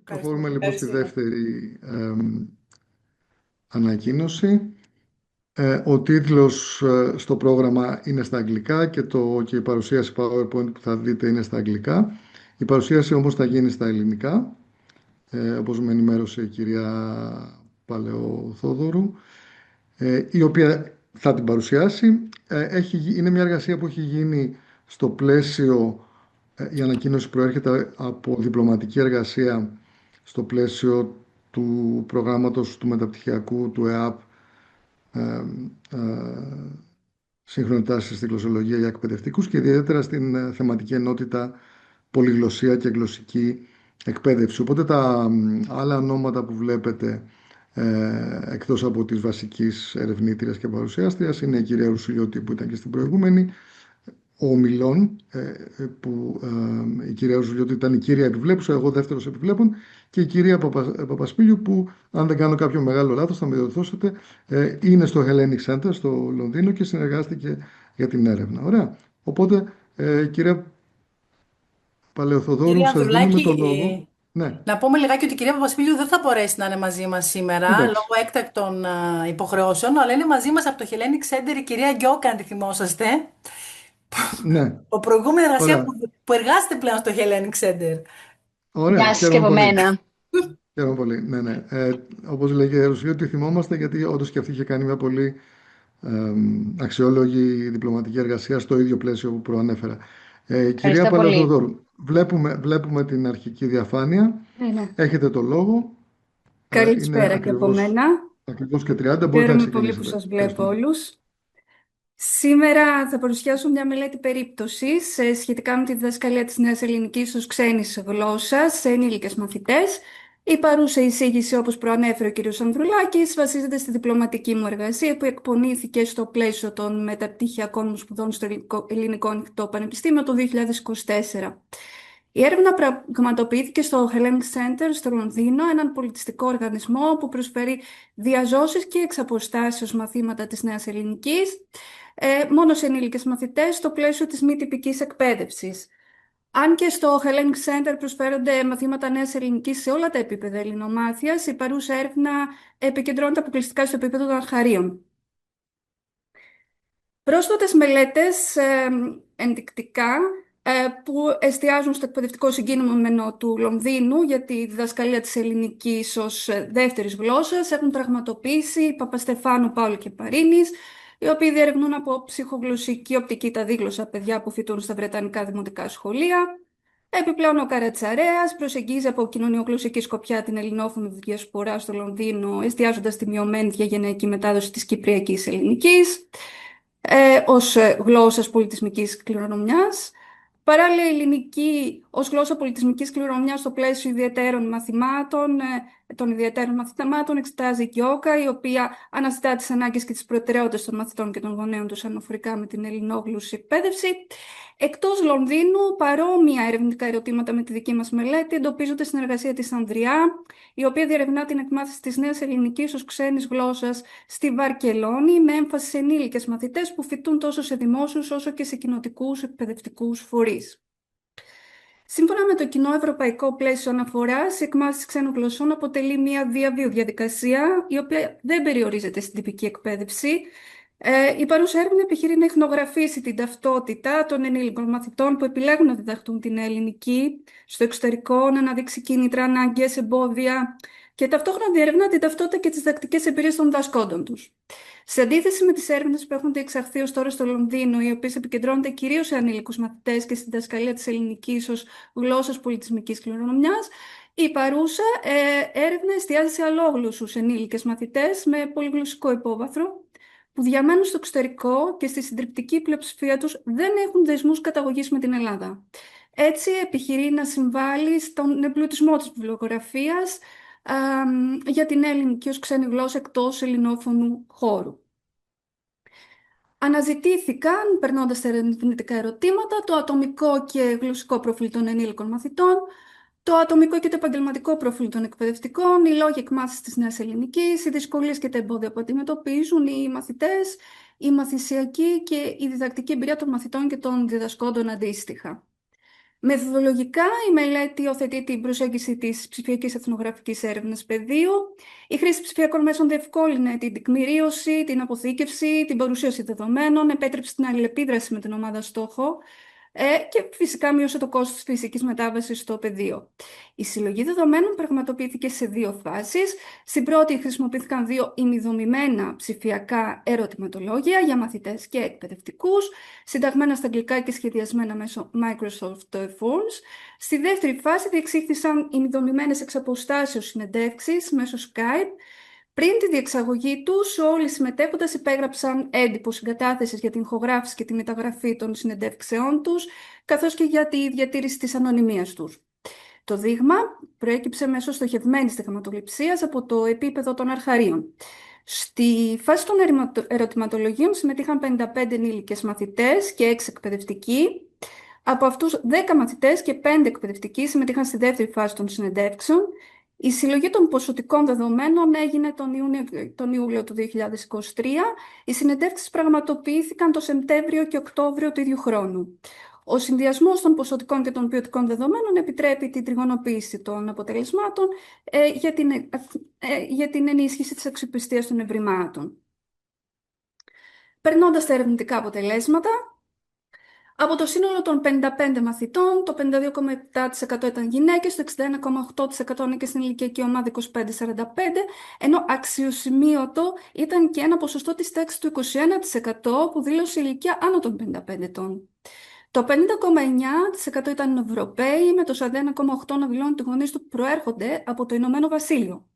Προχωρούμε λοιπόν στη Ευχαριστούμε. δεύτερη ανακοίνωση. Ο τίτλος στο πρόγραμμα είναι στα αγγλικά και η παρουσίαση PowerPoint που θα δείτε είναι στα αγγλικά. Η παρουσίαση όμως θα γίνει στα ελληνικά, όπως με ενημέρωσε η κυρία Παλαιοθόδωρου, η οποία θα την παρουσιάσει. Είναι μια εργασία που έχει γίνει στο πλαίσιο, η ανακοίνωση προέρχεται από διπλωματική εργασία στο πλαίσιο του προγράμματος του μεταπτυχιακού του ΕΑΠ, ε, ε, σύγχρονη τάση στη γλωσσολογία για εκπαιδευτικούς και ιδιαίτερα στην θεματική ενότητα πολυγλωσσία και γλωσσική εκπαίδευση. Οπότε τα άλλα ονόματα που βλέπετε εκτός από της βασικής ερευνήτριας και παρουσιάστριας είναι η κυρία Ρουσουλιώτη που ήταν και στην προηγούμενη, ο ομιλών, που η κυρία Ρουσουλιώτη ήταν η κύρια επιβλέπουσα, εγώ δεύτερος επιβλέπων, και η κυρία Παπασπίλιου που, αν δεν κάνω κάποιο μεγάλο λάθος θα με διορθώσετε, είναι στο Hellenic Center στο Λονδίνο και συνεργάστηκε για την έρευνα. Ωραία. Οπότε, κυρία Παλαιοθοδόρου, Κυρία σας δίνουμε Ανδρουλάκη, το λόγο. Ναι, να πούμε λιγάκι ότι η κυρία Παπασπίλιου δεν θα μπορέσει να είναι μαζί μας σήμερα λόγω εντάξει. έκτακτων υποχρεώσεων, αλλά είναι μαζί μας από το Hellenic Center η κυρία Γκιόκα, αν τη θυμόσαστε. Ναι, Ο προηγούμενη εργασία ωραία. που εργάζεται πλέον στο Hellenic Center. Ωραία, Γεια σας και χαίρομαι από πολύ. μένα. Χαίρομαι πολύ. Ναι, ναι. Όπως λέγε η Ρουσουλιώτη, τη θυμόμαστε γιατί όντως και αυτή είχε κάνει μια πολύ αξιόλογη διπλωματική εργασία στο ίδιο πλαίσιο που προανέφερα. Κυρία Ευχαριστώ πολύ. Παλαιοθοδόρου, βλέπουμε την αρχική διαφάνεια. Ναι, ναι. Έχετε το λόγο. Είναι Καλησπέρα και από ακριβώς, μένα. ακριβώς και 30. Μπορείτε να Χαίρομαι πολύ που ξεκινήσετε. σας βλέπω Ευχαριστούμε. όλους. Σήμερα θα παρουσιάσω μια μελέτη περίπτωσης σχετικά με τη διδασκαλία της νέας ελληνικής ως ξένης γλώσσας σε ενήλικες μαθητές. Η παρούσα εισήγηση, όπως προανέφερε ο κ. Ανδρουλάκης, βασίζεται στη διπλωματική μου εργασία που εκπονήθηκε στο πλαίσιο των μεταπτυχιακών μου σπουδών στο Ελληνικό Ανοιχτό Πανεπιστήμιο το 2024. Η έρευνα πραγματοποιήθηκε στο Hellenic Center στο Λονδίνο, έναν πολιτιστικό οργανισμό που προσφέρει διαζώσεις και εξ αποστάσεως μαθήματα της νέας ελληνικής, μόνο σε ενήλικες μαθητές στο πλαίσιο της μη τυπικής εκπαίδευσης. Αν και στο Hellenic Center προσφέρονται μαθήματα νέας ελληνικής σε όλα τα επίπεδα ελληνομάθειας, η παρούσα έρευνα επικεντρώνεται αποκλειστικά στο επίπεδο των αρχαρίων. Πρόσφατες μελέτες ενδεικτικά που εστιάζουν στο εκπαιδευτικό συγκείμενο του Λονδίνου για τη διδασκαλία της ελληνικής ως δεύτερης γλώσσας έχουν πραγματοποιήσει Παπαστεφάνου, Πάολο και Παρίνης, οι οποίοι διερευνούν από ψυχογλωσσική οπτική τα δίγλωσσα παιδιά που φοιτούν στα βρετανικά δημοτικά σχολεία. Επιπλέον, ο Καρατσαρέας προσεγγίζει από κοινωνιογλωσσική σκοπιά την ελληνόφωνη διασπορά στο Λονδίνο, εστιάζοντας τη μειωμένη διαγενειακή μετάδοση της κυπριακής ελληνικής ως γλώσσας πολιτισμικής κληρονομιάς. Παράλληλα, η ελληνική ως γλώσσα πολιτισμικής κληρονομιάς στο πλαίσιο ιδιαίτερων μαθημάτων, των ιδιαίτερων μαθημάτων εξετάζει η Γκιόκα, η οποία αναζητά τις ανάγκες και τις προτεραιότητες των μαθητών και των γονέων τους αναφορικά με την ελληνόγλωσση εκπαίδευση. Εκτός Λονδίνου, παρόμοια ερευνητικά ερωτήματα με τη δική μας μελέτη εντοπίζονται στην εργασία της Ανδριά, η οποία διερευνά την εκμάθηση της νέας ελληνικής ως ξένης γλώσσας στη Βαρκελόνη, με έμφαση σε ενήλικες μαθητές που φοιτούν τόσο σε δημόσιους όσο και σε κοινοτικούς εκπαιδευτικούς φορείς. Σύμφωνα με το κοινό ευρωπαϊκό πλαίσιο αναφοράς, η εκμάθηση ξένων γλωσσών αποτελεί μια διαβίου διαδικασία, η οποία δεν περιορίζεται στην τυπική εκπαίδευση. Η παρούσα έρευνα επιχειρεί να ειχνογραφήσει την ταυτότητα των ενήλικων μαθητών που επιλέγουν να διδαχτούν την ελληνική στο εξωτερικό, να αναδείξει κίνητρα, ανάγκες, εμπόδια και ταυτόχρονα διερευνά την ταυτότητα και τις διδακτικές εμπειρίες των διδασκόντων τους. Σε αντίθεση με τις έρευνες που έχουν διεξαχθεί ως τώρα στο Λονδίνο, οι οποίες επικεντρώνονται κυρίως σε ανήλικους μαθητές και στην διδασκαλία της ελληνικής ως γλώσσας πολιτισμικής κληρονομιάς, η παρούσα έρευνα εστιάζει σε αλόγλωσσους ενήλικες μαθητές με πολυγλωσσικό υπόβαθρο, που διαμένουν στο εξωτερικό και στη συντριπτική πλειοψηφία τους δεν έχουν δεσμούς καταγωγής με την Ελλάδα. Έτσι, επιχειρεί να συμβάλλει στον εμπλουτισμό της βιβλιογραφίας για την ελληνική ως ξένη γλώσσα εκτός ελληνόφωνου χώρου. Αναζητήθηκαν, περνώντας τα ερευνητικά ερωτήματα, το ατομικό και γλωσσικό προφίλ των ενήλικων μαθητών, το ατομικό και το επαγγελματικό προφίλ των εκπαιδευτικών, οι λόγοι εκμάθησης της νέας ελληνικής, οι δυσκολίες και τα εμπόδια που αντιμετωπίζουν οι μαθητές, η μαθησιακή και η διδακτική εμπειρία των μαθητών και των διδασκόντων αντίστοιχα. Μεθοδολογικά, η μελέτη υιοθετεί την προσέγγιση της ψηφιακής εθνογραφικής έρευνας πεδίου. Η χρήση ψηφιακών μέσων διευκόλυνε την τεκμηρίωση, την αποθήκευση, την παρουσίαση δεδομένων, επέτρεψε την αλληλεπίδραση με την ομάδα στόχο και φυσικά μείωσε το κόστος της φυσικής μετάβασης στο πεδίο. Η συλλογή δεδομένων πραγματοποιήθηκε σε δύο φάσεις. Στην πρώτη χρησιμοποιήθηκαν δύο ημιδομημένα ψηφιακά ερωτηματολόγια για μαθητές και εκπαιδευτικούς, συνταγμένα στα αγγλικά και σχεδιασμένα μέσω Microsoft Forms. Στη δεύτερη φάση διεξήχθησαν ημιδομημένες εξ αποστάσεως συνεντεύξεις μέσω Skype. Πριν τη διεξαγωγή τους, όλοι οι συμμετέχοντες υπέγραψαν έντυπο συγκατάθεσης για την ηχογράφηση και τη μεταγραφή των συνεντεύξεών τους, καθώς και για τη διατήρηση της ανωνυμίας τους. Το δείγμα προέκυψε μέσω στοχευμένης δειγματοληψίας από το επίπεδο των αρχαρίων. Στη φάση των ερωτηματολογίων συμμετείχαν 55 ενήλικες μαθητές και 6 εκπαιδευτικοί. Από αυτούς 10 μαθητές και 5 εκπαιδευτικοί συμμετείχαν στη δεύτερη φάση των συνεντεύξεων. Η συλλογή των ποσοτικών δεδομένων έγινε τον Ιούλιο του 2023. Οι συνεντεύξεις πραγματοποιήθηκαν το Σεπτέμβριο και Οκτώβριο του ίδιου χρόνου. Ο συνδυασμός των ποσοτικών και των ποιοτικών δεδομένων επιτρέπει την τριγωνοποίηση των αποτελεσμάτων για την ενίσχυση της αξιοπιστίας των ευρημάτων. Περνώντας τα ερευνητικά αποτελέσματα, από το σύνολο των 55 μαθητών, το 52,7% ήταν γυναίκες, το 61,8% ανήκε στην ηλικιακή ομάδα 25-45, ενώ αξιοσημείωτο ήταν και ένα ποσοστό της τάξης του 21% που δήλωσε ηλικία άνω των 55 ετών. Το 50,9% ήταν Ευρωπαίοι, με το 41,8% να δηλώνουν ότι οι γονείς του προέρχονται από το Ηνωμένο Βασίλειο.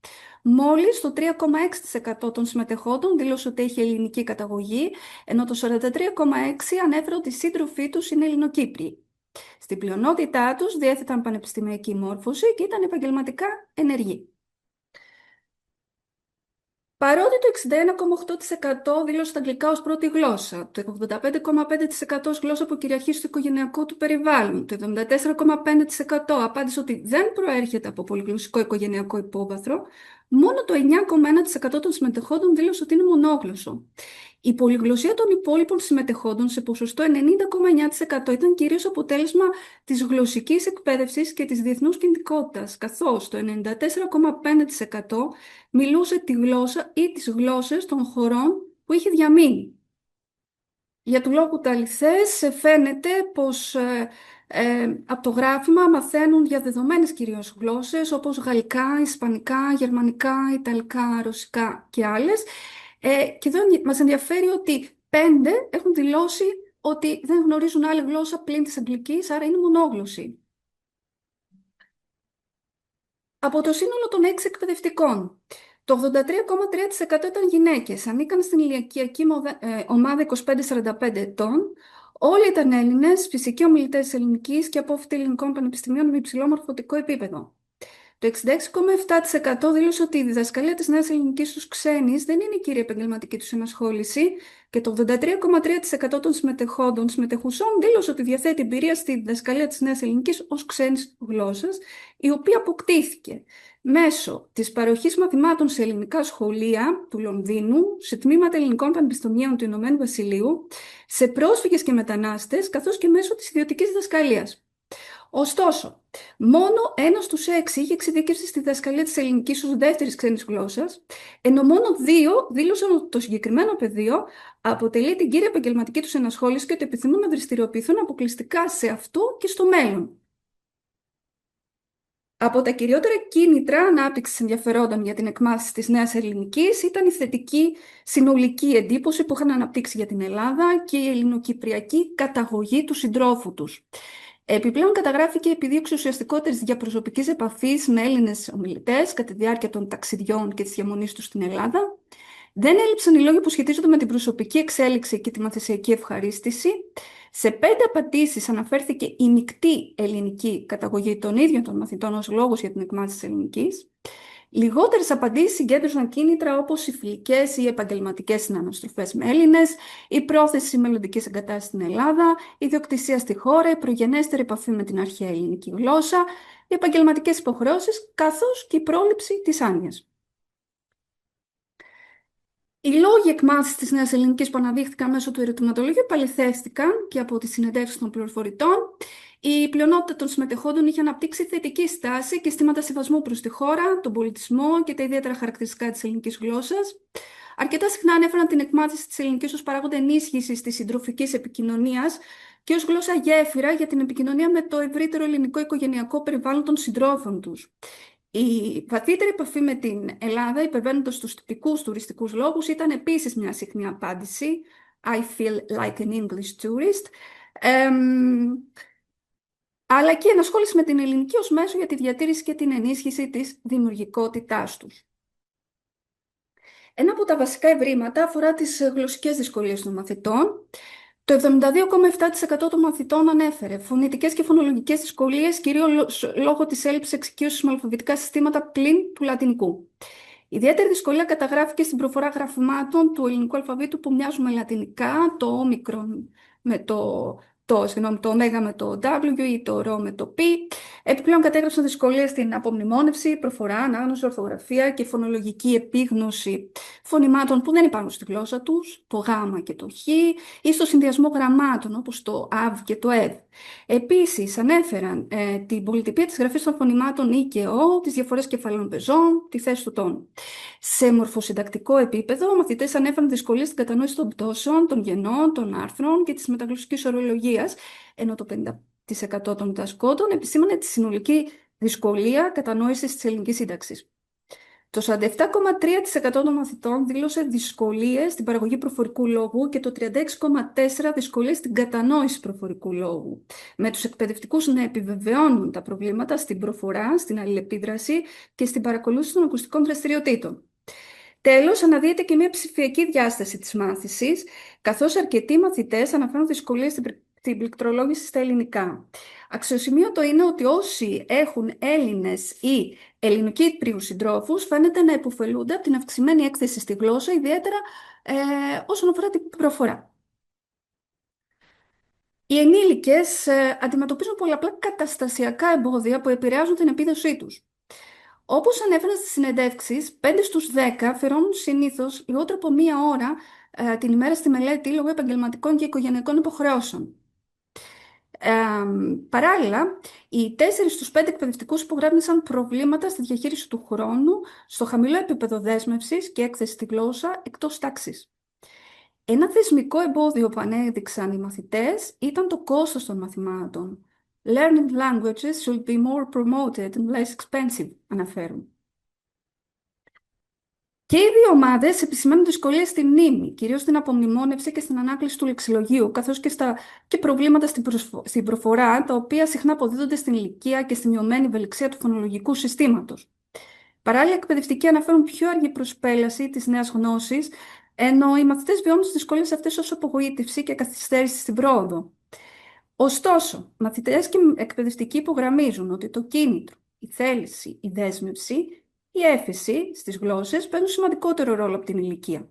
Μόλις το 3,6% των συμμετεχόντων δήλωσε ότι έχει ελληνική καταγωγή, ενώ το 43,6% ανέφερε ότι οι σύντροφοί τους είναι Ελληνοκύπριοι. Στην πλειονότητά τους διέθεταν πανεπιστημιακή μόρφωση και ήταν επαγγελματικά ενεργοί. Παρότι το 61,8% δήλωσε τα αγγλικά ως πρώτη γλώσσα, το 85,5% ως γλώσσα που κυριαρχεί στο οικογενειακό του περιβάλλον, το 74,5% απάντησε ότι δεν προέρχεται από πολυγλωσσικό οικογενειακό υπόβαθρο, μόνο το 9,1% των συμμετεχόντων δήλωσε ότι είναι μονόγλωσσο. Η πολυγλωσσία των υπόλοιπων συμμετεχόντων σε ποσοστό 90,9% ήταν κυρίως αποτέλεσμα της γλωσσικής εκπαίδευσης και της διεθνούς κινητικότητας, καθώς το 94,5% μιλούσε τη γλώσσα ή τις γλώσσες των χωρών που είχε διαμείνει. Για του λόγου τα αληθές, φαίνεται πως από το γράφημα μαθαίνουν διαδεδομένες κυρίως γλώσσες, όπως γαλλικά, ισπανικά, γερμανικά, ιταλικά, ρωσικά και άλλες. Και εδώ μας ενδιαφέρει ότι 5 έχουν δηλώσει ότι δεν γνωρίζουν άλλη γλώσσα πλην της αγγλικής, άρα είναι μονόγλωσσοι. Από το σύνολο των 6 εκπαιδευτικών, το 83,3% ήταν γυναίκες, ανήκαν στην ηλικιακή ομάδα 25-45 ετών. Όλοι ήταν Έλληνες, φυσικοί ομιλητές της ελληνικής και απόφοιτοι ελληνικών πανεπιστημίων με υψηλό μορφωτικό επίπεδο. Το 66,7% δήλωσε ότι η διδασκαλία της νέας ελληνικής στους ξένους δεν είναι η κύρια επαγγελματική τους ενασχόληση και το 83,3% των συμμετεχουσών δήλωσε ότι διαθέτει εμπειρία στη διδασκαλία της νέας ελληνικής ως ξένης γλώσσας, η οποία αποκτήθηκε μέσω της παροχής μαθημάτων σε ελληνικά σχολεία του Λονδίνου, σε τμήματα ελληνικών πανεπιστημίων του Ηνωμένου Βασιλείου, σε πρόσφυγες και μετανάστες, καθώς και μέσω της ιδιωτικής διδασκαλίας. Ωστόσο, μόνο 1 στους 6 είχε εξειδίκευση στη διδασκαλία της ελληνικής ως δεύτερης ξένης γλώσσας, ενώ μόνο 2 δήλωσαν ότι το συγκεκριμένο πεδίο αποτελεί την κύρια επαγγελματική τους ενασχόληση και ότι επιθυμούν να δραστηριοποιηθούν αποκλειστικά σε αυτό και στο μέλλον. Από τα κυριότερα κίνητρα ανάπτυξης ενδιαφερόντων για την εκμάθηση της νέας ελληνικής ήταν η θετική συνολική εντύπωση που είχαν αναπτύξει για την Ελλάδα και η ελληνοκυπριακή καταγωγή του συντρόφου τους. Επιπλέον, καταγράφηκε η επιδίωξη ουσιαστικότερης διαπροσωπικής επαφής με Έλληνες ομιλητές κατά τη διάρκεια των ταξιδιών και της διαμονής τους στην Ελλάδα. Δεν έλειψαν οι λόγοι που σχετίζονται με την προσωπική εξέλιξη και τη μαθησιακή ευχαρίστηση. Σε 5 απαντήσεις αναφέρθηκε η μεικτή ελληνική καταγωγή των ίδιων των μαθητών ως λόγος για την εκμάθηση της ελληνικής. Λιγότερες απαντήσεις συγκέντρωσαν κίνητρα όπως οι φιλικές ή επαγγελματικές συναναστροφές με Έλληνες, η πρόθεση μελλοντικής εγκατάστασης στην Ελλάδα, η ιδιοκτησία στη χώρα, η προγενέστερη επαφή με την αρχαία ελληνική γλώσσα, οι επαγγελματικές υποχρεώσεις, καθώς και η πρόληψη της άνοιας. Οι λόγοι εκμάθησης της νέας ελληνικής που αναδείχθηκαν μέσω του ερωτηματολογίου επαληθεύτηκαν και από τις συνεντεύξεις των πληροφορητών. Η πλειονότητα των συμμετεχόντων είχε αναπτύξει θετική στάση και αισθήματα σεβασμού προς τη χώρα, τον πολιτισμό και τα ιδιαίτερα χαρακτηριστικά της ελληνικής γλώσσας. Αρκετά συχνά ανέφεραν την εκμάθηση της ελληνικής ως παράγοντα ενίσχυσης της συντροφικής επικοινωνίας και ως γλώσσα γέφυρα για την επικοινωνία με το ευρύτερο ελληνικό οικογενειακό περιβάλλον των συντρόφων τους. Η βαθύτερη επαφή με την Ελλάδα, υπερβαίνοντας τους τυπικούς τουριστικούς λόγους, ήταν επίσης μια συχνή απάντηση. I feel like an English tourist. Αλλά και ενασχόληση με την ελληνική ως μέσο για τη διατήρηση και την ενίσχυση της δημιουργικότητάς τους. Ένα από τα βασικά ευρήματα αφορά τις γλωσσικές δυσκολίες των μαθητών. Το 72,7% των μαθητών ανέφερε φωνητικές και φωνολογικές δυσκολίες, κυρίως λόγω της έλλειψης εξοικείωσης με αλφαβητικά συστήματα πλην του λατινικού. Ιδιαίτερη δυσκολία καταγράφηκε στην προφορά γραφημάτων του ελληνικού αλφαβήτου που μοιάζουν με λατινικά, το όμικρον με το ωμέγα με το W ή το ρο με το P. Επιπλέον κατέγραψαν δυσκολίες στην απομνημόνευση, προφορά, ανάγνωση, ορθογραφία και φωνολογική επίγνωση φωνημάτων που δεν υπάρχουν στη γλώσσα τους, το γ και το χ, ή στο συνδυασμό γραμμάτων όπως το αβ και το εδ. Επίσης ανέφεραν την πολυτυπία της γραφής των φωνημάτων ι και ο, τις διαφορές κεφαλαίων πεζών, τη θέση του τόνου. Σε μορφοσυντακτικό επίπεδο, μαθητές ανέφεραν δυσκολίες στην κατανόηση των πτώσεων, των γενών, των άρθρων και της μεταγλωσσικής ορολογίας, ενώ το 50% των διδασκόντων επισήμανε τη συνολική δυσκολία κατανόησης της ελληνικής σύνταξης. Το 47,3% των μαθητών δήλωσε δυσκολίες στην παραγωγή προφορικού λόγου και το 36,4% δυσκολίες στην κατανόηση προφορικού λόγου, με τους εκπαιδευτικούς να επιβεβαιώνουν τα προβλήματα στην προφορά, στην αλληλεπίδραση και στην παρακολούθηση των ακουστικών δραστηριοτήτων. Τέλος, αναδύεται και μια ψηφιακή διάσταση της μάθησης, καθώς αρκετοί μαθητές αναφέρουν δυσκολίες στην πληκτρολόγηση στα ελληνικά. Αξιοσημείωτο είναι ότι όσοι έχουν Έλληνες ή ελληνοκύπριους συντρόφους φαίνεται να υποφελούνται από την αυξημένη έκθεση στη γλώσσα, ιδιαίτερα όσον αφορά την προφορά. Οι ενήλικες αντιμετωπίζουν πολλαπλά καταστασιακά εμπόδια που επηρεάζουν την επίδοσή τους. Όπως ανέφεραν στις συνεντεύξεις, 5 στους 10 αφιερώνουν συνήθως λιγότερο από μία ώρα την ημέρα στη μελέτη λόγω επαγγελματικών και οικογενειακών υποχρεώσεων. Παράλληλα, οι 4 στους 5 εκπαιδευτικούς υπογράμμισαν προβλήματα στη διαχείριση του χρόνου, στο χαμηλό επίπεδο δέσμευσης και έκθεση στη γλώσσα εκτός τάξης. Ένα θεσμικό εμπόδιο που ανέδειξαν οι μαθητές ήταν το κόστος των μαθημάτων. Learning languages should be more promoted and less expensive, αναφέρουν. Και οι δύο ομάδες επισημαίνουν δυσκολίες στη μνήμη, κυρίως στην απομνημόνευση και στην ανάκληση του λεξιλογίου, καθώς και προβλήματα στην προφορά, τα οποία συχνά αποδίδονται στην ηλικία και στη μειωμένη ευελιξία του φωνολογικού συστήματος. Παράλληλα, οι εκπαιδευτικοί αναφέρουν πιο αργή προσπέλαση της νέας γνώσης, ενώ οι μαθητές βιώνουν τις δυσκολίες αυτές ως απογοήτευση και καθυστέρηση στην πρόοδο. Ωστόσο, μαθητές και εκπαιδευτικοί υπογραμμίζουν ότι το κίνητρο, η θέληση, η δέσμευση, η έφεση στις γλώσσες παίρνουν σημαντικότερο ρόλο από την ηλικία.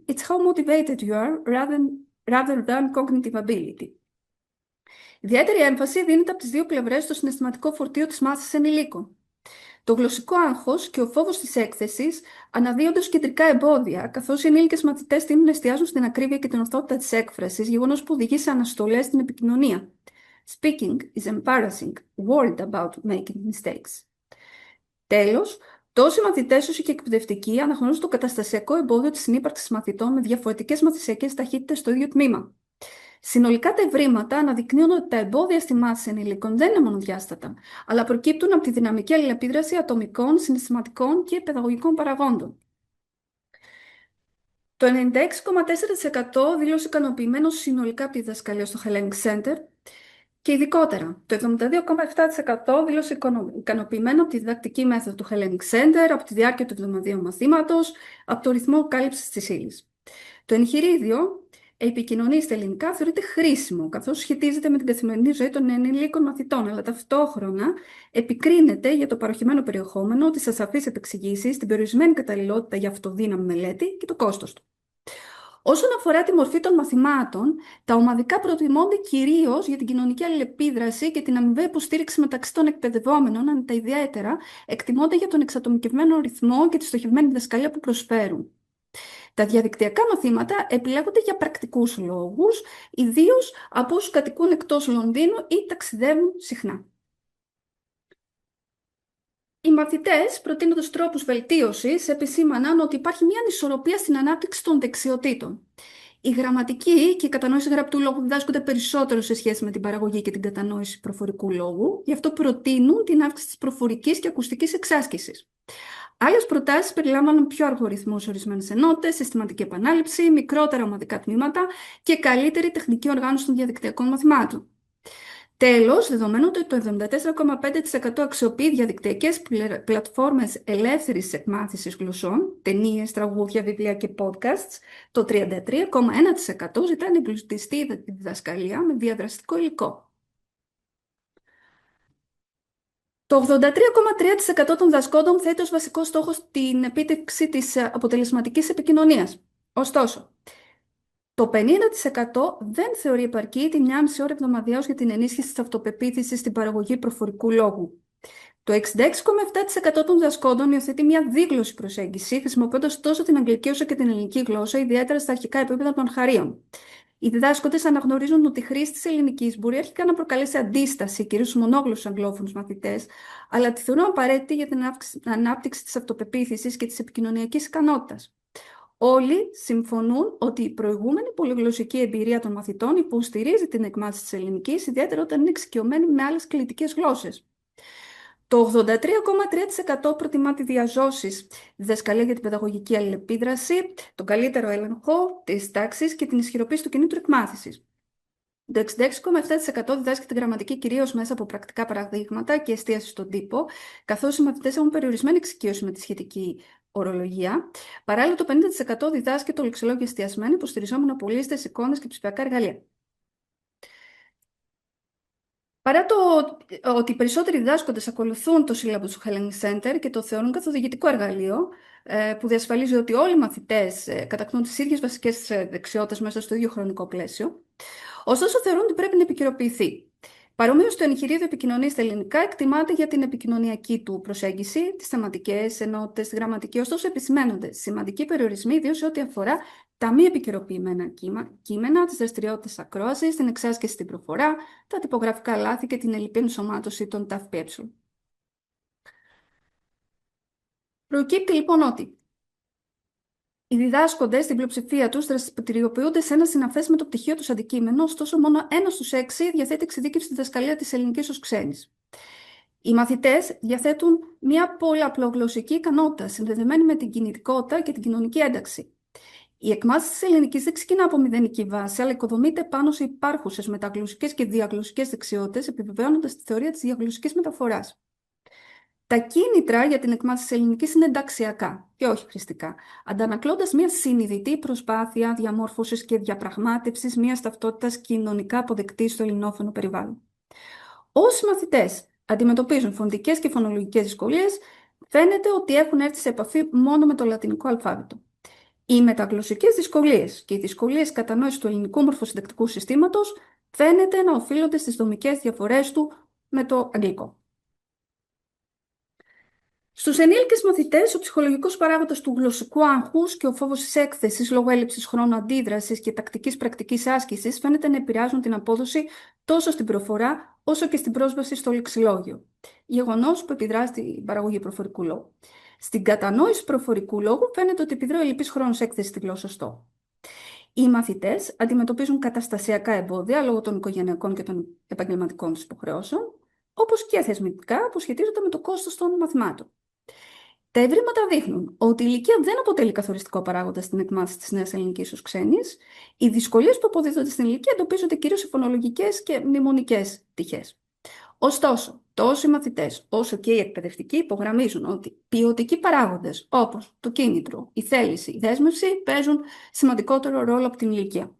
It's how motivated you are rather than cognitive ability. Ιδιαίτερη έμφαση δίνεται από τις δύο πλευρές στο συναισθηματικό φορτίο της μάθησης ενηλίκων. Το γλωσσικό άγχος και ο φόβος της έκθεσης αναδύονται ως κεντρικά εμπόδια, καθώς οι ενήλικες μαθητές τείνουν να εστιάζουν στην ακρίβεια και την ορθότητα της έκφρασης, γεγονός που οδηγεί σε αναστολές στην επικοινωνία. Speaking is embarrassing, worried about making mistakes. Τέλος, τόσο οι μαθητές όσο και οι εκπαιδευτικοί αναγνωρίζουν το καταστασιακό εμπόδιο της συνύπαρξης μαθητών με διαφορετικές μαθησιακές ταχύτητες στο ίδιο τμήμα. Συνολικά τα ευρήματα αναδεικνύουν ότι τα εμπόδια στη μάθηση ενηλίκων δεν είναι μονοδιάστατα, αλλά προκύπτουν από τη δυναμική αλληλεπίδραση ατομικών, συναισθηματικών και παιδαγωγικών παραγόντων. Το 96,4% δήλωσε ικανοποιημένο συνολικά από τη διδασκαλία στο Hellenic Center και ειδικότερα το 72,7% δήλωσε ικανοποιημένο από τη διδακτική μέθοδο του Hellenic Center, από τη διάρκεια του εβδομαδιαίου μαθήματος, από το ρυθμό κάλυψης της ύλης. Το εγχειρίδιο επικοινωνεί στα ελληνικά θεωρείται χρήσιμο, καθώς σχετίζεται με την καθημερινή ζωή των ενηλίκων μαθητών, αλλά ταυτόχρονα επικρίνεται για το παροχημένο περιεχόμενο, τις ασαφείς επεξηγήσεις, την περιορισμένη καταλληλότητα για αυτοδύναμη μελέτη και το κόστος του. Όσον αφορά τη μορφή των μαθημάτων, τα ομαδικά προτιμώνται κυρίως για την κοινωνική αλληλεπίδραση και την αμοιβαία υποστήριξη μεταξύ των εκπαιδευόμενων, αν τα ιδιαίτερα εκτιμώνται για τον εξατομικευμένο ρυθμό και τη στοχευμένη διδασκαλία που προσφέρουν. Τα διαδικτυακά μαθήματα επιλέγονται για πρακτικούς λόγους, ιδίως από όσους κατοικούν εκτός Λονδίνου ή ταξιδεύουν συχνά. Οι μαθητές, προτείνοντας τρόπους βελτίωσης, επισήμαναν ότι υπάρχει μια ανισορροπία στην ανάπτυξη των δεξιοτήτων. Η γραμματική και η κατανόηση γραπτού λόγου διδάσκονται περισσότερο σε σχέση με την παραγωγή και την κατανόηση προφορικού λόγου, γι' αυτό προτείνουν την αύξηση της προφορικής και ακουστικής εξάσκησης. Άλλες προτάσεις περιλάμβαναν πιο αργό ρυθμό σε ορισμένες ενότητες, συστηματική επανάληψη, μικρότερα ομαδικά τμήματα και καλύτερη τεχνική οργάνωση των διαδικτυακών μαθημάτων. Τέλος, δεδομένου ότι το 74,5% αξιοποιεί διαδικτυακές πλατφόρμες ελεύθερης εκμάθησης γλωσσών, ταινίες, τραγούδια, βιβλία και podcasts, το 33,1% ζητά να εμπλουτιστεί τη διδασκαλία με διαδραστικό υλικό. Το 83,3% των δασκόντων θέτει ως βασικό στόχο την επίτευξη της αποτελεσματικής επικοινωνίας. Ωστόσο, το 50% δεν θεωρεί επαρκή τη 1,5 ώρα εβδομαδιαίως για την ενίσχυση της αυτοπεποίθησης στην παραγωγή προφορικού λόγου. Το 66,7% των δασκόντων υιοθετεί μια δίγλωση προσέγγιση, χρησιμοποιώντας τόσο την αγγλική όσο και την ελληνική γλώσσα, ιδιαίτερα στα αρχικά επίπεδα των αρχαρίων. Οι διδάσκοντες αναγνωρίζουν ότι η χρήση της ελληνικής μπορεί αρχικά να προκαλέσει αντίσταση, κυρίως στους μονόγλωσσους αγγλόφωνους μαθητές, αλλά τη θεωρούν απαραίτητη για την ανάπτυξη της αυτοπεποίθησης και της επικοινωνιακής ικανότητας. Όλοι συμφωνούν ότι η προηγούμενη πολυγλωσσική εμπειρία των μαθητών υποστηρίζει την εκμάθηση της ελληνικής, ιδιαίτερα όταν είναι εξοικειωμένοι με άλλες κλητικές γλώσσες. Το 83,3% προτιμά τη διαζώσης, διδασκαλία για την παιδαγωγική αλληλεπίδραση, τον καλύτερο έλεγχο της τάξης και την ισχυροποίηση του κινήτρου εκμάθησης. Το 66,7% διδάσκει την γραμματική κυρίως μέσα από πρακτικά παραδείγματα και εστίαση στον τύπο, καθώς οι μαθητές έχουν περιορισμένη εξοικείωση με τη σχετική ορολογία. Παράλληλα, το 50% διδάσκει το λεξιλόγιο εστιασμένο, υποστηριζόμενο από λίστες, εικόνες και ψηφιακά εργαλεία. Παρά το ότι οι περισσότεροι διδάσκοντες ακολουθούν το σύλλαβο του Hellenic Center και το θεωρούν καθοδηγητικό εργαλείο, που διασφαλίζει ότι όλοι οι μαθητές κατακτούν τις ίδιες βασικές δεξιότητες μέσα στο ίδιο χρονικό πλαίσιο, ωστόσο θεωρούν ότι πρέπει να επικαιροποιηθεί. Παρομοίως, το εγχειρίδιο επικοινωνίας στα ελληνικά εκτιμάται για την επικοινωνιακή του προσέγγιση, τις θεματικές ενότητες, τη γραμματική, ωστόσο επισημαίνονται σημαντικοί περιορισμοί, ιδίως σε ό,τι αφορά τα μη επικαιροποιημένα κείμενα, τις δραστηριότητες ακρόασης, την εξάσκηση στην προφορά, τα τυπογραφικά λάθη και την ελλειπή ενσωμάτωση των ΤΑΦΠΕ. Προκύπτει λοιπόν ότι οι διδάσκοντες, στην πλειοψηφία τους, δραστηριοποιούνται σε ένα συναφές με το πτυχίο τους αντικείμενο, ωστόσο μόνο 1 στους 6 διαθέτει εξειδίκευση στη διδασκαλία της ελληνικής ως ξένης. Οι μαθητές διαθέτουν μια πολλαπλογλωσσική ικανότητα, συνδεδεμένη με την κινητικότητα και την κοινωνική ένταξη. Η εκμάθηση της ελληνικής δεν ξεκινά από μηδενική βάση, αλλά οικοδομείται πάνω σε υπάρχουσες μεταγλωσσικές και διαγλωσσικές δεξιότητες, επιβεβαιώνοντας τη θεωρία της διαγλωσσικής μεταφοράς. Τα κίνητρα για την εκμάθηση της ελληνικής είναι ενταξιακά και όχι χρηστικά, αντανακλώντας μια συνειδητή προσπάθεια διαμόρφωσης και διαπραγμάτευσης μιας ταυτότητας κοινωνικά αποδεκτής στο ελληνόφωνο περιβάλλον. Όσοι μαθητές αντιμετωπίζουν φωνητικές και φωνολογικές δυσκολίες, φαίνεται ότι έχουν έρθει σε επαφή μόνο με το λατινικό αλφάβητο. Οι μεταγλωσσικές δυσκολίες και οι δυσκολίες κατανόησης του ελληνικού μορφοσυντακτικού συστήματος φαίνεται να οφείλονται στις δομικές διαφορές του με το αγγλικό. Στους ενήλικες μαθητές, ο ψυχολογικός παράγοντας του γλωσσικού άγχους και ο φόβος της έκθεσης λόγω έλλειψης χρόνου αντίδρασης και τακτικής πρακτικής άσκησης φαίνεται να επηρεάζουν την απόδοση τόσο στην προφορά όσο και στην πρόσβαση στο λεξιλόγιο. Γεγονός που επιδρά στην παραγωγή προφορικού λόγου. Στην κατανόηση προφορικού λόγου φαίνεται ότι επιδρά ο ελλειπής χρόνος έκθεσης στη γλώσσα στόχου. Οι μαθητές αντιμετωπίζουν καταστασιακά εμπόδια λόγω των οικογενειακών και των επαγγελματικών τους υποχρεώσεων, όπως και θεσμικά που σχετίζονται με το κόστος των μαθημάτων. Τα ευρήματα δείχνουν ότι η ηλικία δεν αποτελεί καθοριστικό παράγοντα στην εκμάθηση της νέας ελληνικής ως ξένης. Οι δυσκολίες που αποδίδονται στην ηλικία εντοπίζονται κυρίως σε φωνολογικές και μνημονικές πτυχές. Ωστόσο, τόσο οι μαθητές όσο και οι εκπαιδευτικοί υπογραμμίζουν ότι ποιοτικοί παράγοντες όπως το κίνητρο, η θέληση, η δέσμευση παίζουν σημαντικότερο ρόλο από την ηλικία.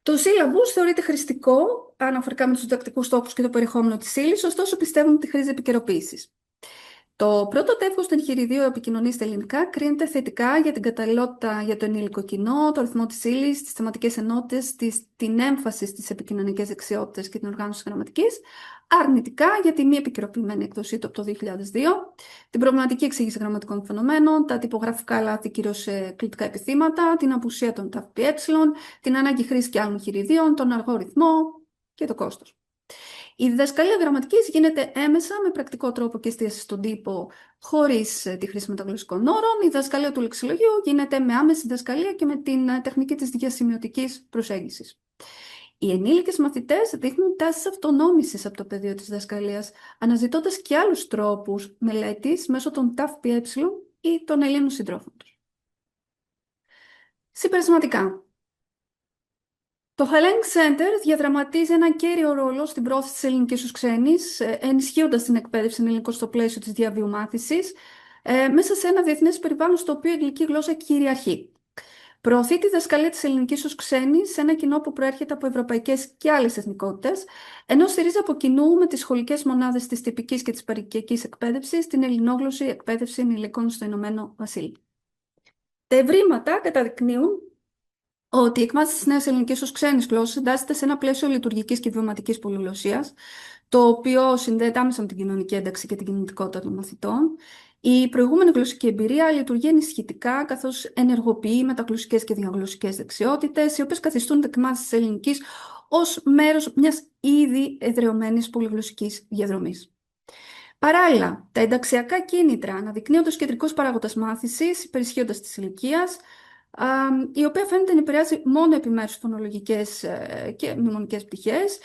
Το σύλλαμπους θεωρείται χρηστικό αναφορικά με τους διδακτικούς στόχους και το περιεχόμενο της ύλης, ωστόσο πιστεύουν ότι χρήζει επικαιροποίησης. Το πρώτο τεύχος του εγχειριδίου επικοινωνίας στα ελληνικά κρίνεται θετικά για την καταλληλότητα για το ενήλικο κοινό, το ρυθμό της ύλης, τις θεματικές ενότητες, την έμφαση στις επικοινωνικές δεξιότητες και την οργάνωση γραμματικής. Αρνητικά για τη μη επικαιροποιημένη εκδοσή του από το 2002, την προβληματική εξήγηση γραμματικών φαινομένων, τα τυπογραφικά λάθη κυρίως σε κλειτικά επιθήματα, την απουσία των ΤΑΦΠΕ, την ανάγκη χρήση και άλλων χειριδίων, τον αργό ρυθμό και το κόστος. Η διδασκαλία γραμματικής γίνεται έμεσα με πρακτικό τρόπο και εστίαση στον τύπο χωρίς τη χρήση μεταγλωσσικών όρων. Η διδασκαλία του λεξιλογίου γίνεται με άμεση διδασκαλία και με την τεχνική της διασημειωτικής προσέγγισης. Οι ενήλικες μαθητές δείχνουν τάσεις αυτονόμησης από το πεδίο της διδασκαλίας, αναζητώντας και άλλους τρόπους μελέτης μέσω των ΤΑΦΠΕ ή των Ελλήνων συντρόφων τους. Συμπερασματικά. Το Hellenic Center διαδραματίζει ένα κέριο ρόλο στην πρόθεση της ελληνικής στους ξένης, ενισχύοντας την εκπαίδευση ελληνικών στο πλαίσιο της διαβίου μάθησης, μέσα σε ένα διεθνές περιβάλλον στο οποίο η αγγλική γλώσσα κυριαρχεί. Προωθεί τη διδασκαλία της ελληνικής στους ξένης σε ένα κοινό που προέρχεται από ευρωπαϊκές και άλλες εθνικότητες, ενώ στηρίζει από κοινού με τις σχολικές μονάδες της τυπικής και της παροικιακής εκπαίδευσης την ελληνόγλωσση εκπαίδευση ενηλίκων στο Ηνωμένο Βασίλειο. Τα ευρήματα καταδεικνύουν ότι η εκμάθηση της νέας ελληνικής ως ξένης γλώσσας εντάσσεται σε ένα πλαίσιο λειτουργικής και βιωματικής πολυγλωσσίας, το οποίο συνδέεται άμεσα με την κοινωνική ένταξη και την κινητικότητα των μαθητών. Η προηγούμενη γλωσσική εμπειρία λειτουργεί ενισχυτικά, καθώς ενεργοποιεί μεταγλωσσικές και διαγλωσσικές δεξιότητες, οι οποίες καθιστούν την εκμάθηση της ελληνικής ως μέρος μιας ήδη εδραιωμένης πολυγλωσσικής διαδρομής. Παράλληλα, τα ενταξιακά κίνητρα αναδεικνύονται ως κεντρικός παράγοντας μάθησης, υπερισχύοντας της ηλικίας, η οποία φαίνεται να επηρεάζει μόνο επιμέρους φωνολογικές και μνημονικές πτυχές.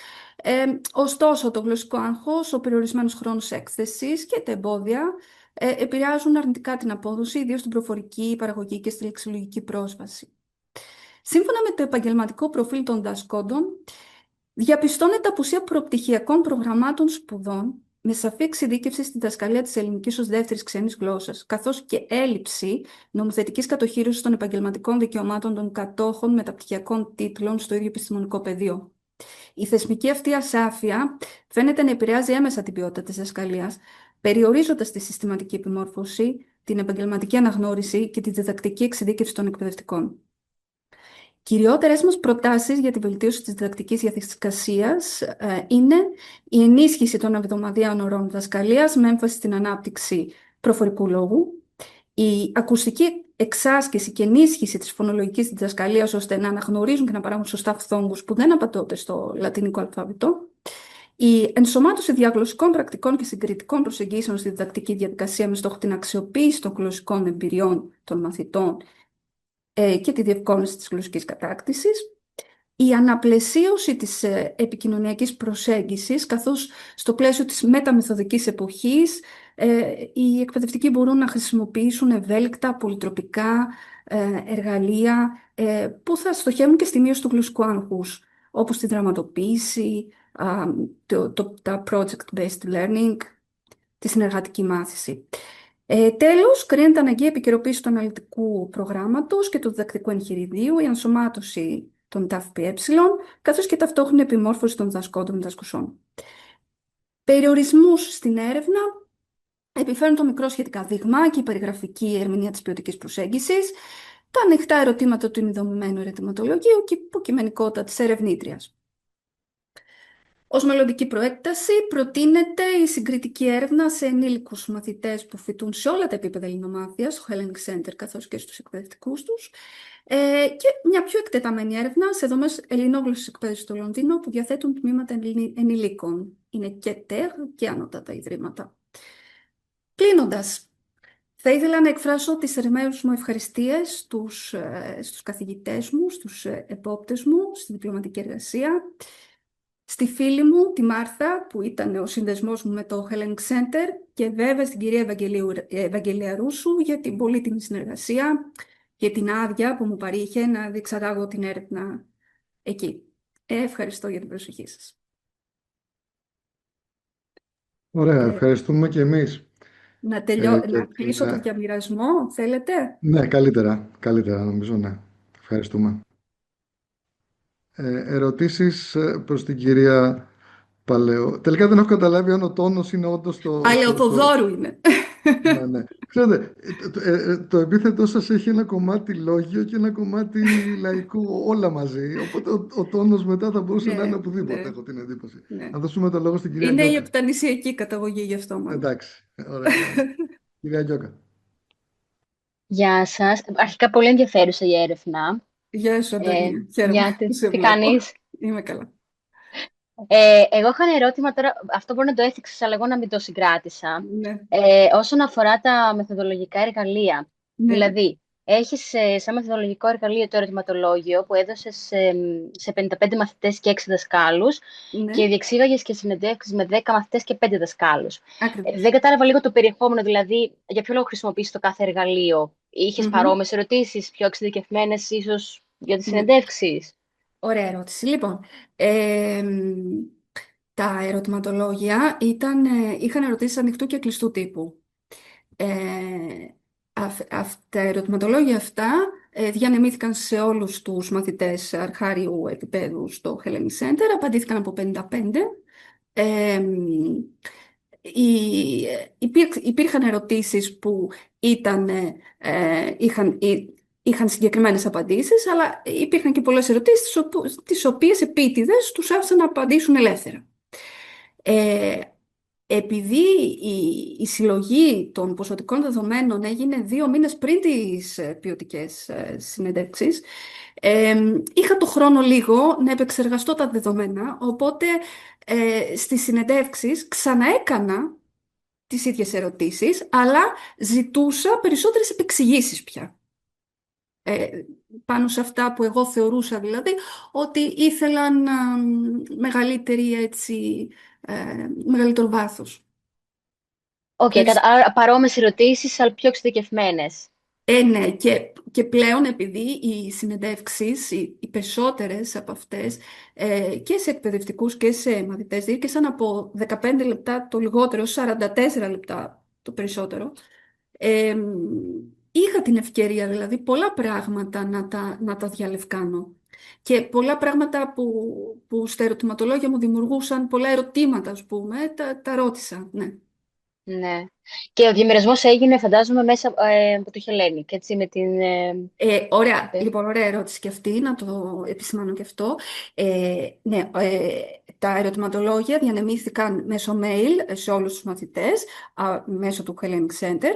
Ωστόσο, το γλωσσικό άγχος, ο περιορισμένος χρόνος έκθεσης και τα εμπόδια επηρεάζουν αρνητικά την απόδοση, ιδίως στην προφορική, παραγωγή και στη λεξιλογική πρόσβαση. Σύμφωνα με το επαγγελματικό προφίλ των διδασκόντων, διαπιστώνεται απουσία προπτυχιακών προγραμμάτων σπουδών με σαφή εξειδίκευση στη διδασκαλία της ελληνικής ως δεύτερης ξένης γλώσσας, καθώς και έλλειψη νομοθετικής κατοχήρωσης των επαγγελματικών δικαιωμάτων των κατόχων μεταπτυχιακών τίτλων στο ίδιο επιστημονικό πεδίο. Η θεσμική αυτή ασάφεια φαίνεται να επηρεάζει έμεσα την ποιότητα της διδασκαλίας, περιορίζοντας τη συστηματική επιμόρφωση, την επαγγελματική αναγνώριση και τη διδακτική εξειδίκευση των εκπαιδευτικών. Κυριότερες μας προτάσεις για τη βελτίωση της διδακτικής διαδικασίας είναι η ενίσχυση των εβδομαδιαίων ωρών διδασκαλίας με έμφαση στην ανάπτυξη προφορικού λόγου, η ακουστική εξάσκηση και ενίσχυση της φωνολογικής διδασκαλίας ώστε να αναγνωρίζουν και να παράγουν σωστά φθόγκους που δεν απαντώνται στο λατινικό αλφάβητο, η ενσωμάτωση διαγλωσσικών πρακτικών και συγκριτικών προσεγγίσεων στη διδακτική διαδικασία με στόχο την αξιοποίηση των γλωσσικών εμπειριών των μαθητών και τη διευκόλυνση της γλωσσικής κατάκτησης, η αναπλαισίωση της επικοινωνιακής προσέγγισης, καθώς στο πλαίσιο της μεταμεθοδικής εποχής οι εκπαιδευτικοί μπορούν να χρησιμοποιήσουν ευέλικτα, πολυτροπικά εργαλεία που θα στοχεύουν και στη μείωση του γλωσσικού άγχους, όπως τη δραματοποίηση, τα project-based learning, τη συνεργατική μάθηση. Τέλος, κρίνεται αναγκαία επικαιροποίηση του αναλυτικού προγράμματος και του διδακτικού εγχειριδίου, η ενσωμάτωση των ΤΑΦΠΕ, καθώς και ταυτόχρονη επιμόρφωση των διδασκόντων διδασκουσών. Περιορισμούς στην έρευνα επιφέρουν το μικρό σχετικά δείγμα και η περιγραφική ερμηνεία της ποιοτικής προσέγγισης, τα ανοιχτά ερωτήματα του ενδομημένου ερωτηματολογίου και η υποκειμενικότητα της ερευνήτριας. Ως μελλοντική προέκταση προτείνεται η συγκριτική έρευνα σε ενήλικους μαθητές που φοιτούν σε όλα τα επίπεδα ελληνομάθειας, στο Hellenic Center καθώς και στους εκπαιδευτικούς τους, και μια πιο εκτεταμένη έρευνα σε δομές ελληνόγλωσσης εκπαίδευσης στο Λονδίνο που διαθέτουν τμήματα ενηλίκων. Είναι και ΤΕΓ και ανώτατα ιδρύματα. Κλείνοντας, θα ήθελα να εκφράσω τις θερμές μου ευχαριστίες στους καθηγητές μου, στους επόπτες μου, στη διπλωματική εργασία, στη φίλη μου, τη Μάρθα, που ήταν ο συνδεσμός μου με το Hellenic Center, και βέβαια στην κυρία Ευαγγελιαρούσου για την πολύτιμη συνεργασία και την άδεια που μου παρήχε να διεξαγάγω την έρευνα εκεί. Ευχαριστώ για την προσοχή σας. Ωραία, ευχαριστούμε και εμείς. Να κλείσω το διαμοιρασμό, θέλετε? Ναι, καλύτερα νομίζω, ναι. Ευχαριστούμε. Ερωτήσεις προς την κυρία Παλαιό. Τελικά δεν έχω καταλάβει αν ο τόνος είναι όντως το... Παλαιοθοδόρου είναι. Ναι, ναι. Ξέρετε, το επίθετό σας έχει ένα κομμάτι λόγιο και ένα κομμάτι λαϊκό όλα μαζί. Οπότε ο τόνος μετά θα μπορούσε να είναι Ναι, οπουδήποτε, ναι, έχω την εντύπωση. ναι. Να δώσουμε το λόγο στην κυρία Είναι η Γκιόκα. επτανησιακή καταγωγή γι' αυτό μάλλον. Εντάξει, ωραία, ωραία. Κυρία Γκιόκα. Γεια σας. Αρχικά πολύ ενδιαφέρουσα η έρευνα. Γεια σου, Αντωνία. Χαίρομαι Μια, που σε τι βλέπω. κάνεις? Είμαι καλά. Εγώ είχα ένα ερώτημα τώρα, αυτό μπορεί να το έθιξες, αλλά εγώ να μην το συγκράτησα. Ναι, Όσον αφορά τα μεθοδολογικά εργαλεία. ναι, Δηλαδή, έχεις σαν μεθοδολογικό εργαλείο το ερωτηματολόγιο που έδωσες σε 55 μαθητές και 6 δασκάλους ναι, και διεξήγαγες και συνεντεύξεις με 10 μαθητές και 5 δασκάλους. ακριβώς. Δεν κατάλαβα λίγο το περιεχόμενο, δηλαδή για ποιο λόγο χρησιμοποιείς το κάθε εργαλείο. Είχες Μμμ. παρόμοιες ερωτήσεις, πιο εξειδικευμένες ίσως για τις Ναι. συνεντεύξεις? Ωραία ερώτηση. Λοιπόν, τα ερωτηματολόγια είχαν ερωτήσεις ανοιχτού και κλειστού τύπου. Ε, τα ερωτηματολόγια αυτά διανεμήθηκαν σε όλους τους μαθητές αρχάριου επίπεδου στο Hellenic Center, απαντήθηκαν από 55. Ε, υπήρχαν ερωτήσεις που είχαν συγκεκριμένες απαντήσεις, αλλά υπήρχαν και πολλές ερωτήσεις τις οποίες επίτηδες τους άφησαν να απαντήσουν ελεύθερα. Ε, Επειδή η συλλογή των ποσοτικών δεδομένων έγινε 2 μήνες πριν τις ποιοτικές συνεντεύξεις, είχα το χρόνο λίγο να επεξεργαστώ τα δεδομένα, οπότε στις συνεντεύξεις ξαναέκανα τις ίδιες ερωτήσεις, αλλά ζητούσα περισσότερες επεξηγήσεις πια. Πάνω σε αυτά που εγώ θεωρούσα δηλαδή ότι ήθελαν μεγαλύτερο βάθος. Άρα παρόμοιες ερωτήσεις, αλλά πιο εξειδικευμένες. Ναι, και πλέον επειδή οι συνεντεύξεις, οι περισσότερες από αυτές, και σε εκπαιδευτικούς και σε μαθητές, διήρκεσαν από 15 λεπτά το λιγότερο, 44 λεπτά το περισσότερο, ε, είχα την ευκαιρία δηλαδή πολλά πράγματα να τα διαλευκάνω. Και πολλά πράγματα που στα ερωτηματολόγια μου δημιουργούσαν πολλά ερωτήματα, ας πούμε, τα ρώτησα, ναι. Ναι. Και ο διαμοιρασμός έγινε, φαντάζομαι, μέσα από το Hellenic, έτσι, με την... Ωραία, λοιπόν, ωραία ερώτηση και αυτή, να το επισημάνω και αυτό. Ναι, τα ερωτηματολόγια διανεμήθηκαν μέσω mail σε όλους τους μαθητές, μέσω του Hellenic Center.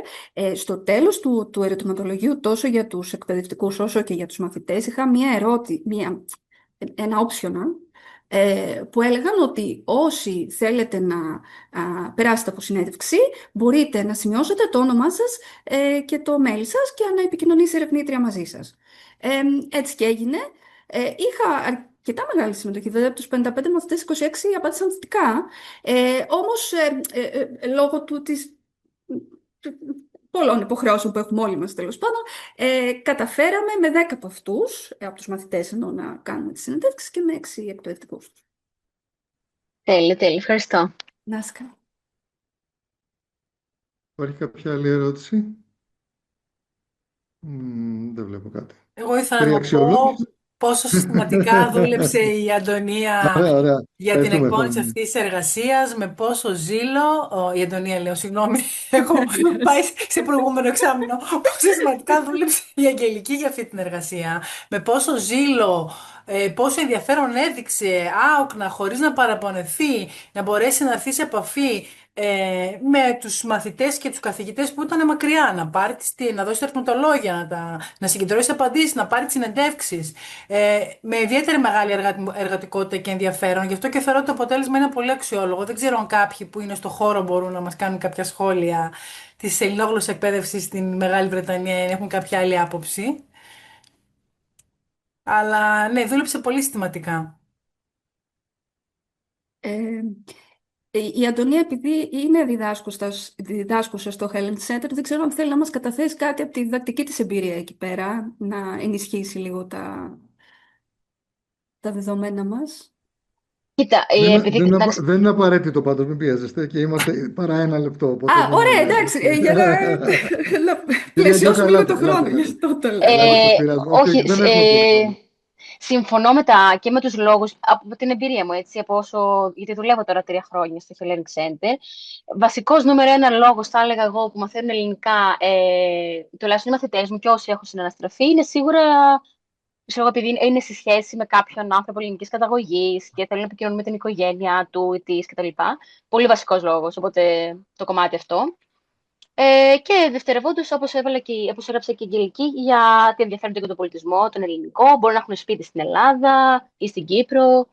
Στο τέλος του ερωτηματολογίου, τόσο για τους εκπαιδευτικούς όσο και για τους μαθητές, είχα ένα optional, που έλεγαν ότι όσοι θέλετε να περάσετε από συνέντευξη, μπορείτε να σημειώσετε το όνομά σας και το mail σας και να επικοινωνήσει η ερευνήτρια μαζί σας. Έτσι και έγινε. Είχα αρκετά μεγάλη συμμετοχή, δηλαδή από τους 55 μαθητές 26 απάντησαν θετικά, όμως λόγω πολλών υποχρεώσεων που έχουμε όλοι μας τέλος πάντων, καταφέραμε με 10 από αυτούς, από τους μαθητές εννοώ, να κάνουμε τις συνεντεύξεις και με 6 εκπαιδευτικούς τους. Τέλεια, τέλεια. Ευχαριστώ. Να είσαι καλά. Υπάρχει κάποια άλλη ερώτηση? Δεν βλέπω κάτι. Εγώ ήθελα Περί να πω αξιολόγηση. πόσο συστηματικά δούλεψε η Αντωνία Ωραία, ωραία. για την Ευχαριστούμε, εκπόνηση Φρόνη. αυτής της εργασίας, με πόσο ζήλο, η Αντωνία λέω, συγγνώμη, έχω πάει σε προηγούμενο εξάμηνο, πόσο συστηματικά δούλεψε η Αγγελική για αυτή την εργασία, με πόσο ζήλο, πόσο ενδιαφέρον έδειξε άοκνα, χωρίς να παραπονεθεί, να μπορέσει να έρθει σε επαφή με τους μαθητές και τους καθηγητές που ήταν μακριά, να δώσει τα ερωτηματολόγια, να συγκεντρώσει απαντήσεις, να πάρει τις συνεντεύξεις, με ιδιαίτερη μεγάλη εργατικότητα και ενδιαφέρον. Γι' αυτό και θεωρώ ότι το αποτέλεσμα είναι πολύ αξιόλογο. Δεν ξέρω αν κάποιοι που είναι στο χώρο μπορούν να μας κάνουν κάποια σχόλια της ελληνόγλωσσης εκπαίδευσης στην Μεγάλη Βρετανία, έχουν κάποια άλλη άποψη. Αλλά ναι, δούλεψε πολύ συστηματικά. Η Αντωνία, επειδή είναι διδάσκουσα στο Hellenic Center, δεν ξέρω αν θέλει να μας καταθέσει κάτι από τη διδακτική της εμπειρία εκεί πέρα, να ενισχύσει λίγο τα δεδομένα μας. Κοίτα, Δεν είναι απαραίτητο πάντως, μην πιέζεστε και είμαστε παρά 1 λεπτό. Οπότε Ωραία, εντάξει, για να πλαισιώσουμε λίγο το χρόνο, γι' αυτό το λέω. όχι, δεν έχουμε πολύ χρόνο. Συμφωνώ και με τους λόγους, από την εμπειρία μου, έτσι, γιατί δουλεύω τώρα 3 χρόνια στο Hellenic Center. Βασικός νούμερο ένα λόγος, θα έλεγα εγώ, που μαθαίνουν ελληνικά, τουλάχιστον οι μαθητές μου και όσοι έχουν συναναστραφεί, είναι σίγουρα, ξέρω, επειδή είναι σε σχέση με κάποιον άνθρωπο ελληνικής καταγωγής και θέλουν να επικοινωνούν με την οικογένεια του ή της κτλ. Πολύ βασικός λόγος, οπότε το κομμάτι αυτό. Και δευτερευόντως, όπως έγραψε και η Αγγελική, γιατί ενδιαφέρονται για τον πολιτισμό, τον ελληνικό, μπορεί να έχουν σπίτι στην Ελλάδα ή στην Κύπρο.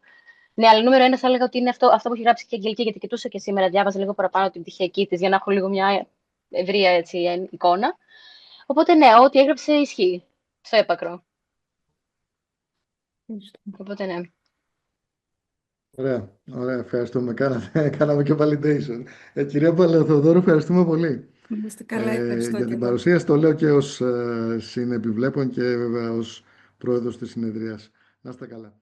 Ναι, αλλά νούμερο ένα θα έλεγα ότι είναι αυτό που έχει γράψει και η Αγγελική, γιατί κοιτούσα και σήμερα, διάβαζα λίγο παραπάνω την πτυχιακή της για να έχω λίγο μια ευρεία έτσι, εικόνα. Οπότε ναι, ό,τι έγραψε ισχύει στο έπακρο. Οπότε ναι. Ωραία, ωραία, ευχαριστούμε. Κάναμε και validation. Κυρία Παλαιοθεοδόρου, ευχαριστούμε πολύ Να είστε καλά, ευχαριστώ για και την εγώ. παρουσίαση. Το λέω και ως συνεπιβλέπων και βέβαια ως πρόεδρος της συνεδρίας. Να είστε καλά.